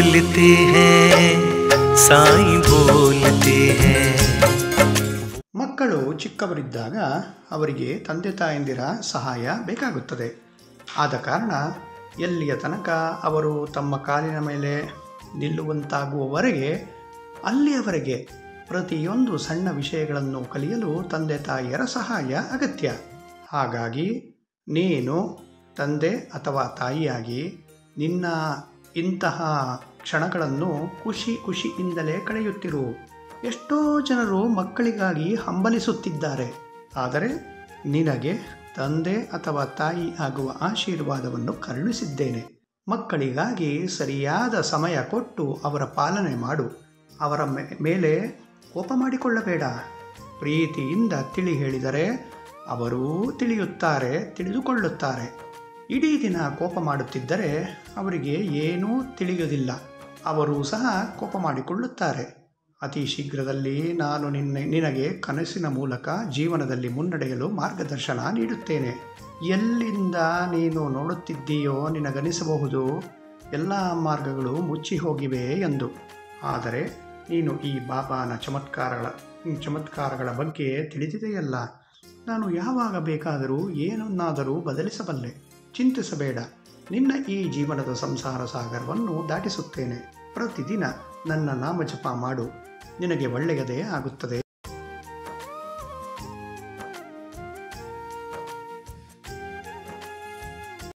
बोलते हैं साईं बोलते हैं। ಮಕ್ಕಳು ಚಿಕ್ಕವರಿದ್ದಾಗ ಅವರಿಗೆ ತಂದೆ ತಾಯಂದಿರ ಸಹಾಯ ಬೇಕಾಗುತ್ತದೆ. ಆದ ಕಾರಣ ಎಲ್ಲಿಯ ತನಕ ಅವರು ತಮ್ಮ ಕಾಲಿನ ಮೇಲೆ ನಿಲ್ಲುವಂತಾಗುವವರೆಗೆ ಅಲ್ಲಿಯವರೆಗೆ ಪ್ರತಿಯೊಂದು ಸಣ್ಣ ವಿಷಯಗಳನ್ನು ಕಲಿಯಲು ತಂದೆ ತಾಯಿಯರ ಸಹಾಯ ಅಗತ್ಯ. ಹಾಗಾಗಿ ನೀನು ತಂದೆ ಅಥವಾ ತಾಯಿಯಾಗಿ ನಿನ್ನ ಇಂತಹ ಕ್ಷಣಗಳನ್ನು ಖುಷಿಯಿಂದಲೇ ಕಳೆಯುತ್ತಿರು. ಎಷ್ಟೋ ಜನರು ಮಕ್ಕಳಿಗಾಗಿ ಹಂಬಲಿಸುತ್ತಿದ್ದಾರೆ. ಆದರೆ ನಿನಗೆ ತಂದೆ ಅಥವಾ ತಾಯಿ ಆಗುವ ಆಶೀರ್ವಾದವನ್ನು ಕರುಣಿಸಿದ್ದೇನೆ. ಮಕ್ಕಳಿಗಾಗಿ ಸರಿಯಾದ ಸಮಯ ಕೊಟ್ಟು ಅವರ ಪಾಲನೆ ಮಾಡು. ಅವರ ಮೇಲೆ ಕೋಪ ಮಾಡಿಕೊಳ್ಳಬೇಡ. ಪ್ರೀತಿಯಿಂದ ತಿಳಿ ಹೇಳಿದರೆ ಅವರೂ ತಿಳಿದುಕೊಳ್ಳುತ್ತಾರೆ. ಇಡೀ ದಿನ ಕೋಪ ಮಾಡುತ್ತಿದ್ದರೆ ಅವರಿಗೆ ಏನೂ ತಿಳಿಯುವುದಿಲ್ಲ. ಅವರೂ ಸಹ ಕೋಪ ಮಾಡಿಕೊಳ್ಳುತ್ತಾರೆ. ಅತಿ ಶೀಘ್ರದಲ್ಲಿ ನಾನು ನಿನಗೆ ಕನಸಿನ ಮೂಲಕ ಜೀವನದಲ್ಲಿ ಮುನ್ನಡೆಯಲು ಮಾರ್ಗದರ್ಶನ ನೀಡುತ್ತೇನೆ. ಎಲ್ಲಿಂದ ನೀನು ನೋಡುತ್ತಿದ್ದೀಯೋ ನಿನಗನಿಸಬಹುದು ಎಲ್ಲ ಮಾರ್ಗಗಳು ಮುಚ್ಚಿ ಹೋಗಿವೆ ಎಂದು. ಆದರೆ ನೀನು ಈ ಬಾಬಾನ ಚಮತ್ಕಾರಗಳ ಬಗ್ಗೆ ತಿಳಿದಿದೆಯಲ್ಲ. ನಾನು ಯಾವಾಗ ಬೇಕಾದರೂ ಏನನ್ನಾದರೂ ಬದಲಿಸಬಲ್ಲೆ. ಚಿಂತಿಸಬೇಡ. ನಿನ್ನ ಈ ಜೀವನದ ಸಂಸಾರ ಸಾಗರವನ್ನು ದಾಟಿಸುತ್ತೇನೆ. ಪ್ರತಿದಿನ ನನ್ನ ನಾಮ ಜಪ ಮಾಡು. ನಿನಗೆ ಒಳ್ಳೆಯದೇ ಆಗುತ್ತದೆ